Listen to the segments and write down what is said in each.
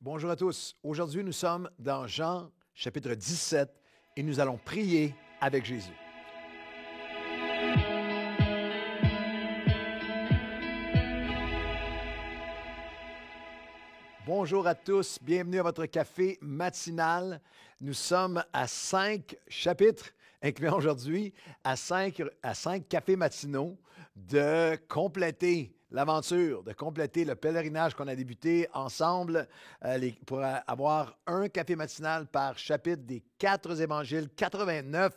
Bonjour à tous. Aujourd'hui, nous sommes dans Jean chapitre 17 et nous allons prier avec Jésus. Bonjour à tous, bienvenue à votre café matinal. Nous sommes à 5 chapitres, incluant aujourd'hui à 5 cafés matinaux de compléter l'aventure, de compléter le pèlerinage qu'on a débuté ensemble pour avoir un café matinal par chapitre des 4 évangiles, 89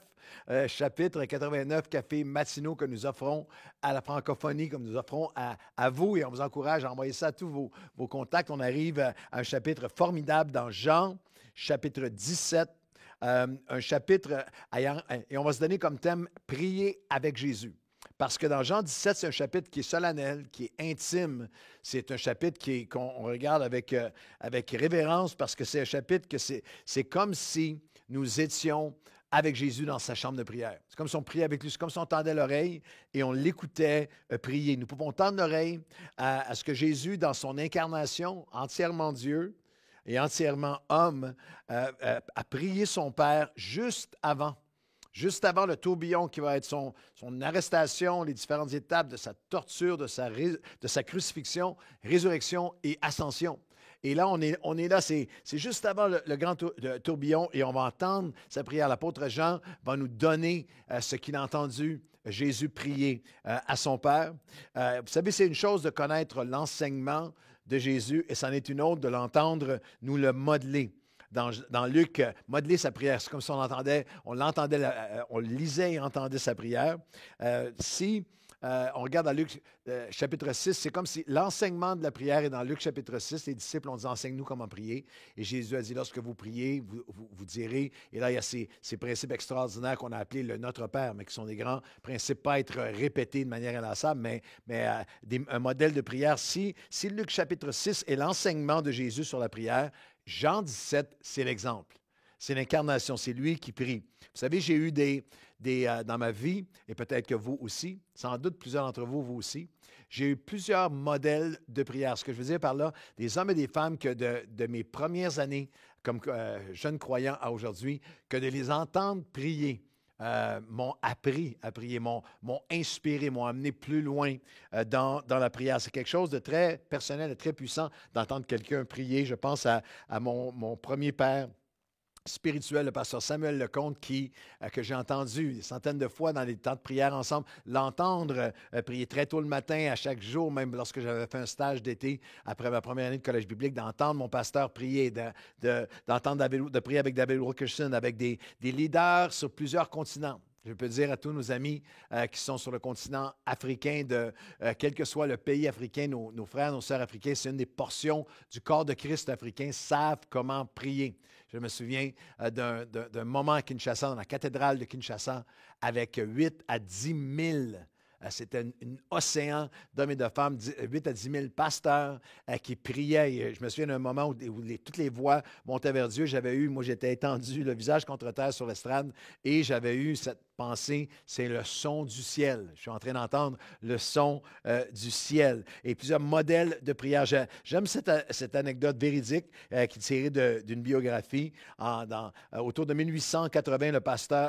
chapitres, 89 cafés matinaux que nous offrons à la francophonie, que nous offrons à vous, et on vous encourage à envoyer ça à tous vos contacts. On arrive à un chapitre formidable dans Jean, chapitre 17, un chapitre et on va se donner comme thème « Prier avec Jésus ». Parce que dans Jean 17, c'est un chapitre qui est solennel, qui est intime. C'est un chapitre qu'on regarde avec révérence parce que c'est un chapitre que c'est comme si nous étions avec Jésus dans sa chambre de prière. C'est comme si on priait avec lui, c'est comme si on tendait l'oreille et on l'écoutait prier. Nous pouvons tendre l'oreille à ce que Jésus, dans son incarnation, entièrement Dieu et entièrement homme, a prié son Père juste avant le tourbillon qui va être son arrestation, les différentes étapes de sa torture, de sa crucifixion, résurrection et ascension. Et là, on est là, c'est juste avant le grand tourbillon et on va entendre sa prière. L'apôtre Jean va nous donner ce qu'il a entendu Jésus prier à son Père. Vous savez, c'est une chose de connaître l'enseignement de Jésus et c'en est une autre de l'entendre nous le modeler. Dans Luc, modeler sa prière, c'est comme si on lisait et entendait sa prière. On regarde dans Luc chapitre 6, c'est comme si l'enseignement de la prière est dans Luc chapitre 6. Les disciples ont dit « Enseigne-nous comment prier ». Et Jésus a dit « Lorsque vous priez, vous direz ». Et là, il y a ces principes extraordinaires qu'on a appelés le Notre Père, mais qui sont des grands principes, pas être répétés de manière inlassable, mais un modèle de prière. Si Luc chapitre 6 est l'enseignement de Jésus sur la prière, Jean 17, c'est l'exemple. C'est l'incarnation, c'est lui qui prie. Vous savez, j'ai eu dans ma vie, et peut-être que vous aussi, sans doute plusieurs d'entre vous, vous aussi, j'ai eu plusieurs modèles de prière. Ce que je veux dire par là, des hommes et des femmes que de mes premières années comme jeune croyant à aujourd'hui, que de les entendre prier, m'ont appris à prier, m'ont inspiré, m'ont amené plus loin dans la prière. C'est quelque chose de très personnel, de très puissant d'entendre quelqu'un prier. Je pense à mon premier père spirituel, le pasteur Samuel Lecomte, que j'ai entendu des centaines de fois dans les temps de prière ensemble, l'entendre prier très tôt le matin, à chaque jour, même lorsque j'avais fait un stage d'été après ma première année de collège biblique, d'entendre mon pasteur prier, de prier avec David Wilkerson, avec des leaders sur plusieurs continents. Je peux dire à tous nos amis qui sont sur le continent africain, quel que soit le pays africain, nos frères, nos sœurs africains, c'est une des portions du corps de Christ africain, savent comment prier. Je me souviens d'un moment à Kinshasa, dans la cathédrale de Kinshasa, avec 8 à 10 000. C'était un océan d'hommes et de femmes, 8 à 10 000 pasteurs qui priaient. Et je me souviens d'un moment où toutes les voix montaient vers Dieu. Moi, j'étais étendu, le visage contre terre sur l'estrade, et j'avais eu cette pensée, c'est le son du ciel. Je suis en train d'entendre le son du ciel. Et plusieurs modèles de prière. J'aime cette anecdote véridique qui est tirée d'une biographie. Autour de 1880,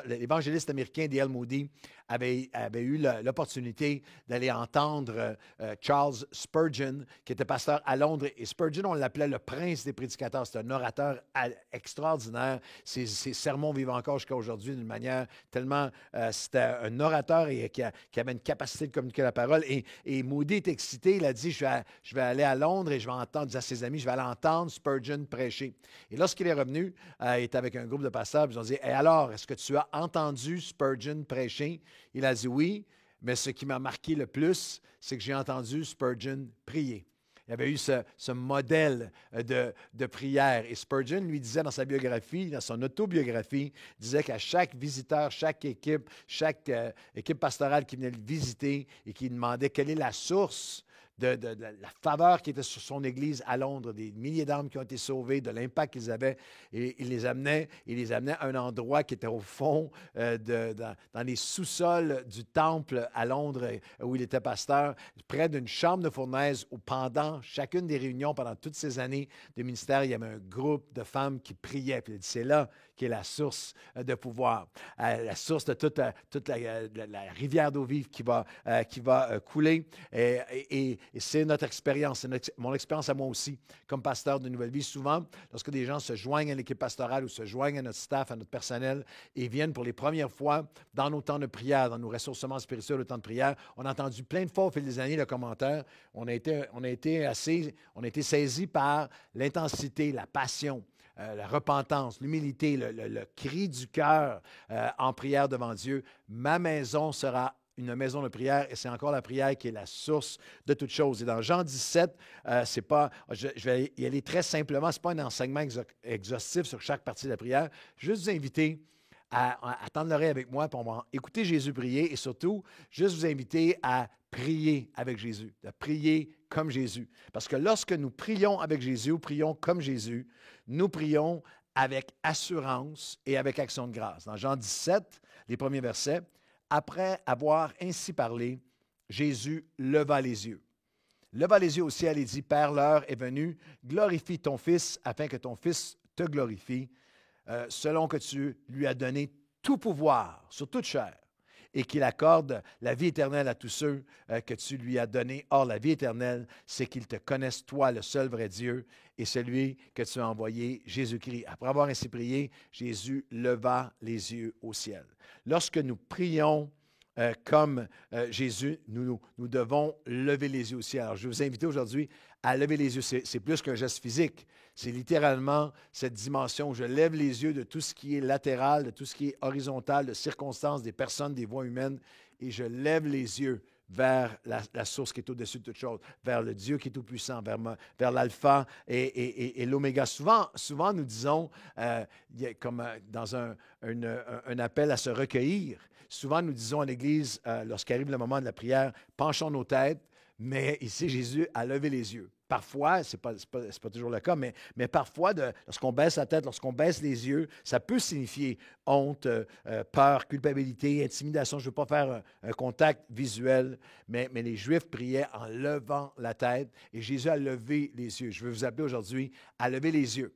l'évangéliste américain D.L. Moody avait eu l'opportunité d'aller entendre Charles Spurgeon, qui était pasteur à Londres. Et Spurgeon, on l'appelait le prince des prédicateurs. C'est un orateur extraordinaire. Ses sermons vivent encore jusqu'à aujourd'hui d'une manière tellement... c'était un orateur qui avait une capacité de communiquer la parole. Et Moody est excité. Il a dit, je vais aller à Londres et je vais entendre, disait à ses amis, je vais aller entendre Spurgeon prêcher. Et lorsqu'il est revenu, il était avec un groupe de pasteurs. Ils ont dit, et alors, est-ce que tu as entendu Spurgeon prêcher? Il a dit oui, mais ce qui m'a marqué le plus, c'est que j'ai entendu Spurgeon prier. Il y avait eu ce modèle de prière. Et Spurgeon lui disait dans sa biographie, dans son autobiographie, disait qu'à chaque visiteur, chaque équipe pastorale qui venait le visiter et qui demandait quelle est la source de la faveur qui était sur son Église à Londres, des milliers d'âmes qui ont été sauvées, de l'impact qu'ils avaient. Et il les amenait à un endroit qui était au fond, dans les sous-sols du temple à Londres, où il était pasteur, près d'une chambre de fournaise où pendant chacune des réunions, pendant toutes ces années de ministère, il y avait un groupe de femmes qui priaient. Puis il dit, c'est là qu'est la source de pouvoir, la source de toute la rivière d'eau vive qui va couler. Et c'est notre expérience, mon expérience à moi aussi, comme pasteur de Nouvelle Vie. Souvent, lorsque des gens se joignent à l'équipe pastorale ou se joignent à notre staff, à notre personnel, et viennent pour les premières fois dans nos temps de prière, dans nos ressourcements spirituels, au temps de prière, on a entendu plein de fois au fil des années le commentaire. On a été saisis par l'intensité, la passion, la repentance, l'humilité, le cri du cœur en prière devant Dieu. Ma maison sera une maison de prière, et c'est encore la prière qui est la source de toutes choses. Et dans Jean 17, c'est pas, je vais y aller très simplement, ce n'est pas un enseignement exhaustif sur chaque partie de la prière. Juste vous inviter à tendre l'oreille avec moi, puis on va écouter Jésus prier, et surtout, juste vous inviter à prier avec Jésus, de prier comme Jésus. Parce que lorsque nous prions avec Jésus, ou prions comme Jésus, nous prions avec assurance et avec action de grâce. Dans Jean 17, les premiers versets, après avoir ainsi parlé, Jésus leva les yeux. Leva les yeux au ciel et dit, Père, l'heure est venue, glorifie ton Fils, afin que ton Fils te glorifie, selon que tu lui as donné tout pouvoir sur toute chair, et qu'il accorde la vie éternelle à tous ceux que tu lui as donnés. Or, la vie éternelle, c'est qu'ils te connaissent, toi, le seul vrai Dieu, et celui que tu as envoyé, Jésus-Christ. Après avoir ainsi prié, Jésus leva les yeux au ciel. Lorsque nous prions comme Jésus, nous devons lever les yeux au ciel. Alors, je vais vous inviter aujourd'hui à lever les yeux. C'est plus qu'un geste physique. C'est littéralement cette dimension où je lève les yeux de tout ce qui est latéral, de tout ce qui est horizontal, de circonstances, des personnes, des voies humaines, et je lève les yeux vers la source qui est au-dessus de toute chose, vers le Dieu qui est tout-puissant, vers l'alpha et l'oméga. Souvent, nous disons, comme dans un appel à se recueillir, souvent nous disons à l'Église, lorsqu'arrive le moment de la prière, penchons nos têtes, mais ici, Jésus a levé les yeux. Parfois, ce n'est pas toujours le cas, mais parfois, lorsqu'on baisse la tête, lorsqu'on baisse les yeux, ça peut signifier honte, peur, culpabilité, intimidation. Je ne veux pas faire un contact visuel, mais les Juifs priaient en levant la tête et Jésus a levé les yeux. Je veux vous appeler aujourd'hui à lever les yeux.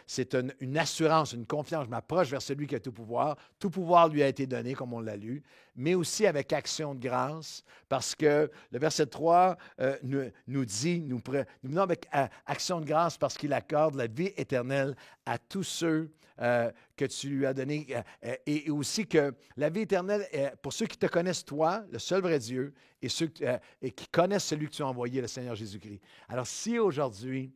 C'est une assurance, une confiance. Je m'approche vers celui qui a tout pouvoir. Tout pouvoir lui a été donné, comme on l'a lu, mais aussi avec action de grâce, parce que le verset 3 nous dit, nous venons avec action de grâce parce qu'il accorde la vie éternelle à tous ceux que tu lui as donnés, et aussi que la vie éternelle, pour ceux qui te connaissent, toi, le seul vrai Dieu, et ceux et qui connaissent celui que tu as envoyé, le Seigneur Jésus-Christ. Alors, si aujourd'hui,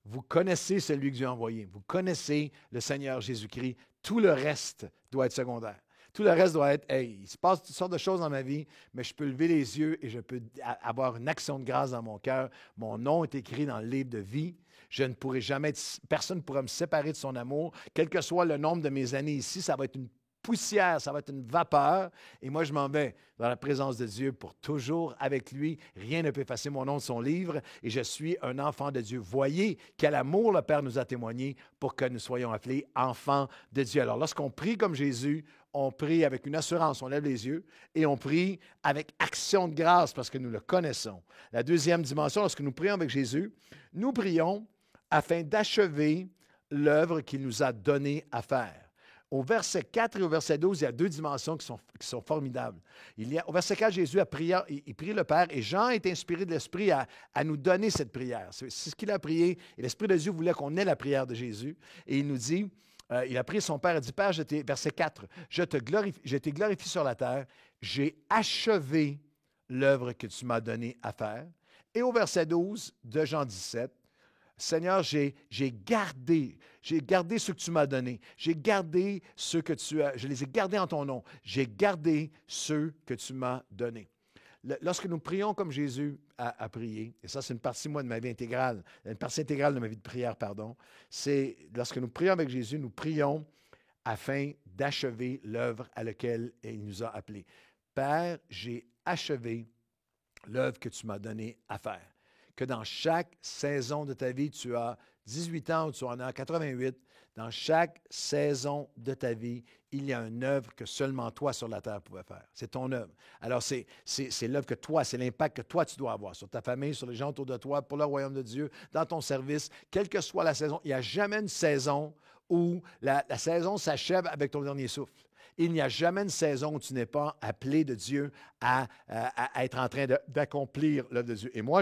vous connaissez celui que Dieu a envoyé, vous connaissez le Seigneur Jésus-Christ, tout le reste doit être secondaire. Tout le reste doit être, hey, il se passe toutes sortes de choses dans ma vie, mais je peux lever les yeux et je peux avoir une action de grâce dans mon cœur. Mon nom est écrit dans le livre de vie. Je ne pourrai jamais, personne ne pourra me séparer de son amour. Quel que soit le nombre de mes années ici, ça va être une poussière, ça va être une vapeur. Et moi, je m'en vais dans la présence de Dieu pour toujours avec lui. Rien ne peut effacer mon nom de son livre et je suis un enfant de Dieu. Voyez quel amour le Père nous a témoigné pour que nous soyons appelés enfants de Dieu. Alors, lorsqu'on prie comme Jésus, on prie avec une assurance, on lève les yeux et on prie avec action de grâce parce que nous le connaissons. La deuxième dimension, lorsque nous prions avec Jésus, nous prions afin d'achever l'œuvre qu'il nous a donnée à faire. Au verset 4 et au verset 12, il y a deux dimensions qui sont formidables. Au verset 4, Jésus a prié, il prie le Père et Jean est inspiré de l'Esprit à nous donner cette prière. C'est ce qu'il a prié et l'Esprit de Dieu voulait qu'on ait la prière de Jésus. Et il nous dit, il a prié son Père et dit, Père, verset 4, je t'ai glorifié sur la terre, j'ai achevé l'œuvre que tu m'as donnée à faire. Et au verset 12 de Jean 17, Seigneur, j'ai gardé ce que tu m'as donné. J'ai gardé ceux que je les ai gardés en ton nom. J'ai gardé ceux que tu m'as donnés. Lorsque nous prions comme Jésus a prié, et ça c'est une partie, moi, de ma vie intégrale, une partie intégrale de ma vie de prière, pardon, c'est lorsque nous prions avec Jésus, nous prions afin d'achever l'œuvre à laquelle il nous a appelés. Père, j'ai achevé l'œuvre que tu m'as donnée à faire. Que dans chaque saison de ta vie, tu as 18 ans ou tu en as 88, dans chaque saison de ta vie, il y a une œuvre que seulement toi sur la terre pouvais faire. C'est ton œuvre. Alors, c'est l'œuvre que toi, c'est l'impact que toi, tu dois avoir sur ta famille, sur les gens autour de toi, pour le royaume de Dieu, dans ton service, quelle que soit la saison. Il n'y a jamais une saison où la saison s'achève avec ton dernier souffle. Il n'y a jamais une saison où tu n'es pas appelé de Dieu à être en train d'accomplir l'œuvre de Dieu. Et moi,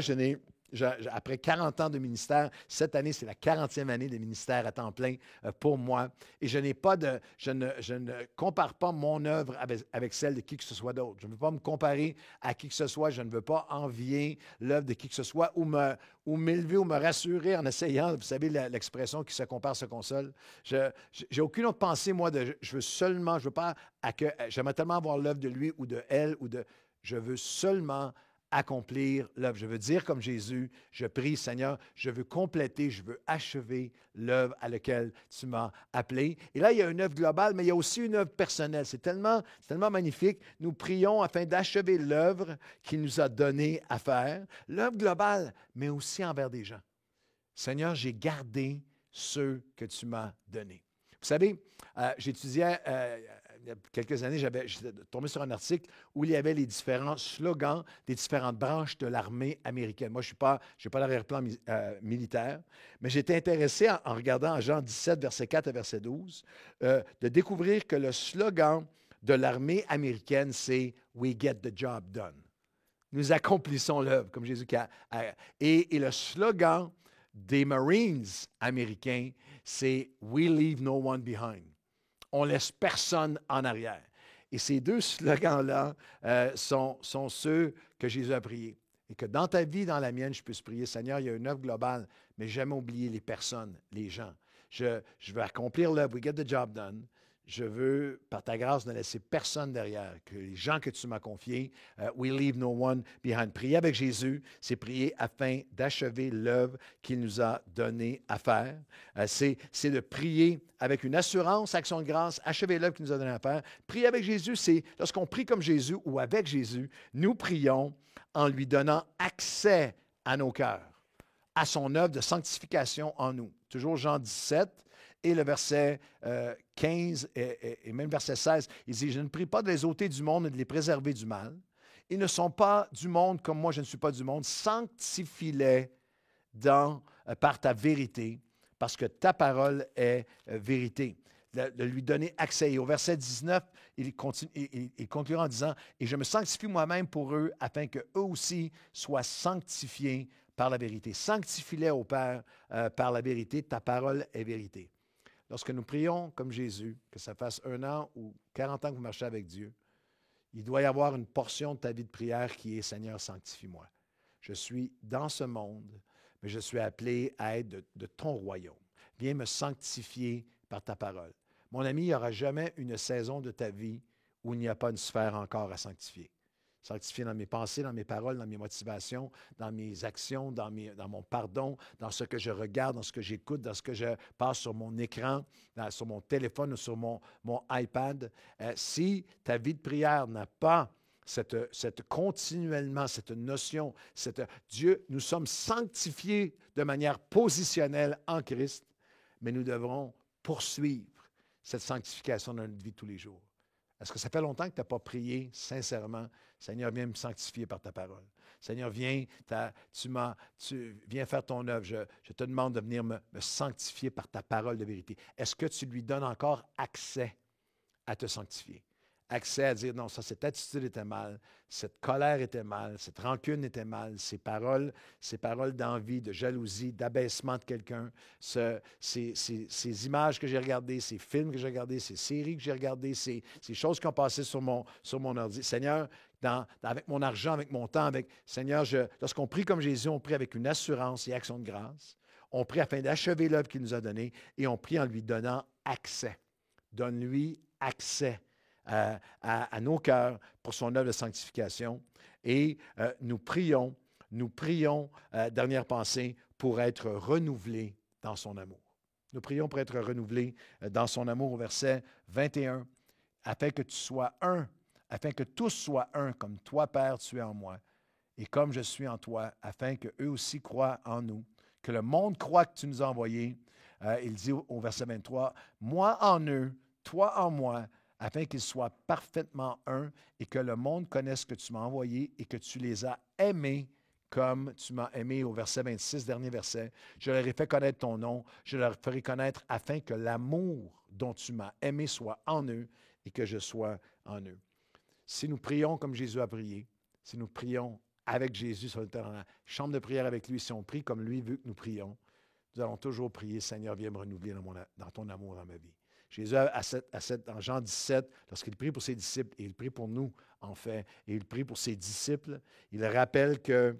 après 40 ans de ministère, cette année, c'est la 40e année de ministère à temps plein pour moi. Et je ne compare pas mon œuvre avec celle de qui que ce soit d'autre. Je ne veux pas me comparer à qui que ce soit. Je ne veux pas envier l'œuvre de qui que ce soit ou m'élever ou me rassurer en essayant, vous savez, l'expression qui se compare se console. Je n'ai aucune autre pensée, moi, j'aimerais tellement avoir l'œuvre de lui ou de elle je veux seulement accomplir l'œuvre. Je veux dire comme Jésus, je prie, Seigneur, je veux compléter, je veux achever l'œuvre à laquelle tu m'as appelé. Et là, il y a une œuvre globale, mais il y a aussi une œuvre personnelle. C'est tellement magnifique. Nous prions afin d'achever l'œuvre qu'il nous a donnée à faire. L'œuvre globale, mais aussi envers des gens. Seigneur, j'ai gardé ceux que tu m'as donnés. Vous savez, j'étudiais il y a quelques années, j'étais tombé sur un article où il y avait les différents slogans des différentes branches de l'armée américaine. Moi, je n'ai pas l'arrière-plan militaire, mais j'étais intéressé en regardant en Jean 17, verset 4 à verset 12, de découvrir que le slogan de l'armée américaine, c'est « We get the job done ». Nous accomplissons l'œuvre, comme Jésus et le slogan des Marines américains, c'est « We leave no one behind ». On ne laisse personne en arrière. Et ces deux slogans-là sont ceux que Jésus a priés. Et que dans ta vie, dans la mienne, je puisse prier, Seigneur, il y a une œuvre globale, mais jamais oublier les personnes, les gens. Je veux accomplir l'œuvre, we get the job done. Je veux, par ta grâce, ne laisser personne derrière, que les gens que tu m'as confiés, we leave no one behind. Prier avec Jésus, c'est prier afin d'achever l'œuvre qu'il nous a donnée à faire. C'est de prier avec une assurance, action de grâce, achever l'œuvre qu'il nous a donnée à faire. Prier avec Jésus, c'est lorsqu'on prie comme Jésus ou avec Jésus, nous prions en lui donnant accès à nos cœurs, à son œuvre de sanctification en nous. Toujours Jean 17. Et le verset 15 et même verset 16, il dit « Je ne prie pas de les ôter du monde et de les préserver du mal. Ils ne sont pas du monde comme moi, je ne suis pas du monde. Sanctifie-les par ta vérité, parce que ta parole est vérité. » De lui donner accès. Et au verset 19, il conclura en disant « Et je me sanctifie moi-même pour eux, afin qu'eux aussi soient sanctifiés par la vérité. Sanctifie-les au Père par la vérité, ta parole est vérité. » Lorsque nous prions comme Jésus, que ça fasse 1 an ou 40 ans que vous marchez avec Dieu, il doit y avoir une portion de ta vie de prière qui est « Seigneur, sanctifie-moi. Je suis dans ce monde, mais je suis appelé à être de ton royaume. Viens me sanctifier par ta parole. » Mon ami, il n'y aura jamais une saison de ta vie où il n'y a pas une sphère encore à sanctifier. Sanctifier dans mes pensées, dans mes paroles, dans mes motivations, dans mes actions, dans mon pardon, dans ce que je regarde, dans ce que j'écoute, dans ce que je passe sur mon écran, sur mon téléphone ou sur mon iPad. Si ta vie de prière n'a pas continuellement, cette notion, Dieu, nous sommes sanctifiés de manière positionnelle en Christ, mais nous devrons poursuivre cette sanctification dans notre vie de tous les jours. Est-ce que ça fait longtemps que tu n'as pas prié sincèrement? Seigneur, viens me sanctifier par ta parole. Seigneur, viens faire ton œuvre. Je te demande de venir me sanctifier par ta parole de vérité. Est-ce que tu lui donnes encore accès à te sanctifier? Accès à dire, non, ça, cette attitude était mal, cette colère était mal, cette rancune était mal, ces paroles d'envie, de jalousie, d'abaissement de quelqu'un, ces images que j'ai regardées, ces films que j'ai regardés, ces séries que j'ai regardées, ces choses qui ont passé sur mon ordi. Seigneur, avec mon argent, avec mon temps, Seigneur, lorsqu'on prie comme Jésus, on prie avec une assurance et action de grâce. On prie afin d'achever l'œuvre qu'il nous a donnée et on prie en lui donnant accès. Donne-lui accès à nos cœurs pour son œuvre de sanctification. Et nous prions, dernière pensée, pour être renouvelés dans son amour. Nous prions pour être renouvelés dans son amour au verset 21, afin que tu sois un, afin que tous soient un, comme toi, Père, tu es en moi, et comme je suis en toi, afin qu'eux aussi croient en nous, que le monde croit que tu nous as envoyés. Il dit au verset 23, moi en eux, toi en moi, afin qu'ils soient parfaitement un et que le monde connaisse que tu m'as envoyé et que tu les as aimés comme tu m'as aimé au verset 26, dernier verset. Je leur ai fait connaître ton nom, je leur ferai connaître afin que l'amour dont tu m'as aimé soit en eux et que je sois en eux. Si nous prions comme Jésus a prié, si nous prions avec Jésus dans la chambre de prière avec lui, si on prie comme lui veut que nous prions, nous allons toujours prier, Seigneur, viens me renouveler dans ton amour dans ma vie. Jésus, dans Jean 17, lorsqu'il prie pour ses disciples, et il prie pour nous, en fait, et il prie pour ses disciples, il rappelle que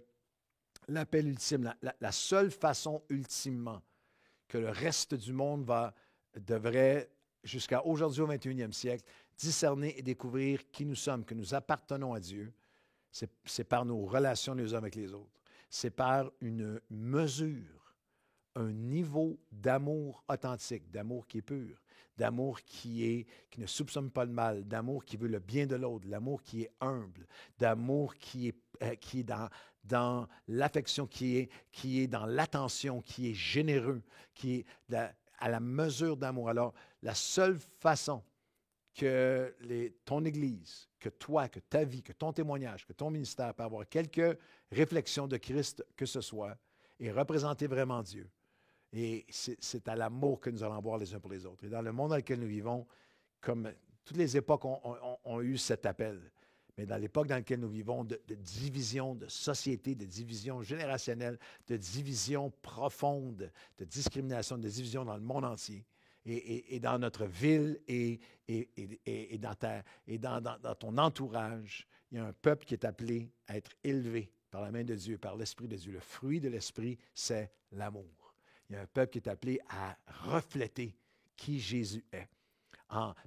l'appel ultime, la seule façon ultimement que le reste du monde devrait, jusqu'à aujourd'hui au 21e siècle, discerner et découvrir qui nous sommes, que nous appartenons à Dieu, c'est par nos relations les uns avec les autres. C'est par une mesure, un niveau d'amour authentique, d'amour qui est pur, d'amour qui ne soupçonne pas le mal, d'amour qui veut le bien de l'autre, l'amour qui est humble, d'amour qui est dans l'affection, qui est dans l'attention, qui est généreux, qui est à la mesure d'amour. Alors, la seule façon que ton Église, que toi, que ta vie, que ton témoignage, que ton ministère peut avoir quelques réflexions de Christ que ce soit et représenter vraiment Dieu. Et c'est à l'amour que nous allons voir les uns pour les autres. Et dans le monde dans lequel nous vivons, comme toutes les époques ont eu cet appel, mais dans l'époque dans laquelle nous vivons, de division de société, de division générationnelle, de division profonde, de discrimination, de division dans le monde entier, et dans notre ville et dans ton entourage, il y a un peuple qui est appelé à être élevé par la main de Dieu, par l'Esprit de Dieu. Le fruit de l'Esprit, c'est l'amour. Il y a un peuple qui est appelé à refléter qui Jésus est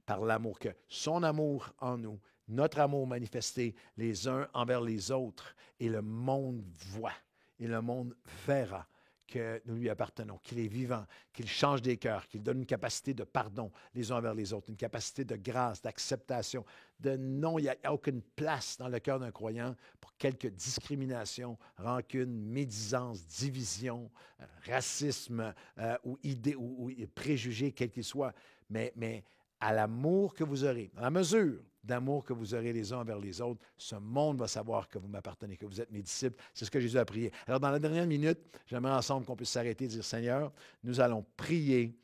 par l'amour, que son amour en nous, notre amour manifesté les uns envers les autres, et le monde voit, et le monde verra que nous lui appartenons, qu'il est vivant, qu'il change des cœurs, qu'il donne une capacité de pardon les uns envers les autres, une capacité de grâce, d'acceptation, de non, il n'y a aucune place dans le cœur d'un croyant pour quelque discrimination, rancune, médisance, division, racisme ou idée ou préjugés, quel qu'il soit, mais à l'amour que vous aurez, à la mesure d'amour que vous aurez les uns envers les autres, ce monde va savoir que vous m'appartenez, que vous êtes mes disciples. C'est ce que Jésus a prié. Alors, dans la dernière minute, j'aimerais ensemble qu'on puisse s'arrêter et dire, Seigneur, nous allons prier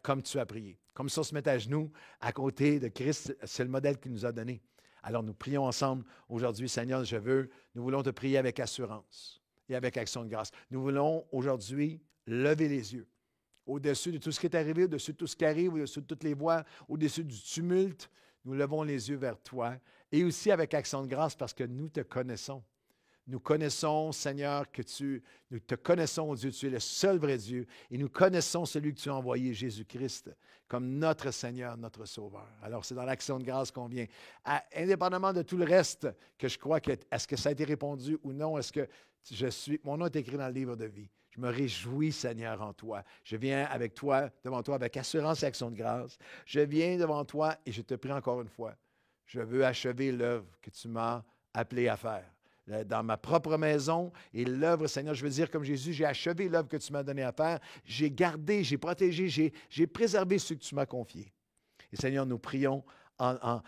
comme tu as prié. Comme si on se mettait à genoux à côté de Christ, c'est le modèle qu'il nous a donné. Alors, nous prions ensemble aujourd'hui, Seigneur, nous voulons te prier avec assurance et avec action de grâce. Nous voulons aujourd'hui lever les yeux au-dessus de tout ce qui est arrivé, au-dessus de tout ce qui arrive, au-dessus de toutes les voix, au-dessus du tumulte. Nous levons les yeux vers toi et aussi avec action de grâce parce que nous te connaissons. Nous connaissons, Seigneur, nous te connaissons, Dieu, tu es le seul vrai Dieu et nous connaissons celui que tu as envoyé, Jésus-Christ, comme notre Seigneur, notre Sauveur. Alors, c'est dans l'action de grâce qu'on vient. Indépendamment de tout le reste, que je crois que, est-ce que ça a été répondu ou non, est-ce que mon nom est écrit dans le livre de vie. Je me réjouis, Seigneur, en toi. Je viens avec toi, devant toi, avec assurance et action de grâce. Je viens devant toi et je te prie encore une fois. Je veux achever l'œuvre que tu m'as appelé à faire. Dans ma propre maison et l'œuvre, Seigneur, je veux dire, comme Jésus, j'ai achevé l'œuvre que tu m'as donnée à faire. J'ai gardé, j'ai protégé, j'ai préservé ce que tu m'as confié. Et Seigneur, nous prions en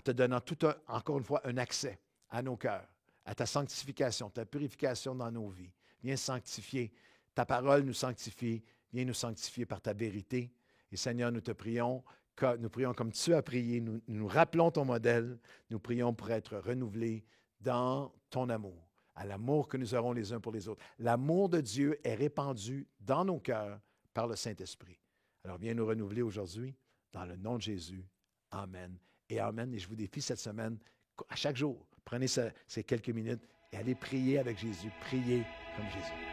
te donnant encore une fois un accès à nos cœurs, à ta sanctification, ta purification dans nos vies. Viens sanctifier. Ta parole nous sanctifie. Viens nous sanctifier par ta vérité. Et Seigneur, nous prions comme tu as prié. Nous rappelons ton modèle. Nous prions pour être renouvelés dans ton amour, à l'amour que nous aurons les uns pour les autres. L'amour de Dieu est répandu dans nos cœurs par le Saint-Esprit. Alors viens nous renouveler aujourd'hui dans le nom de Jésus. Amen et amen. Et je vous défie cette semaine, à chaque jour, prenez ces quelques minutes et allez prier avec Jésus. Priez comme Jésus.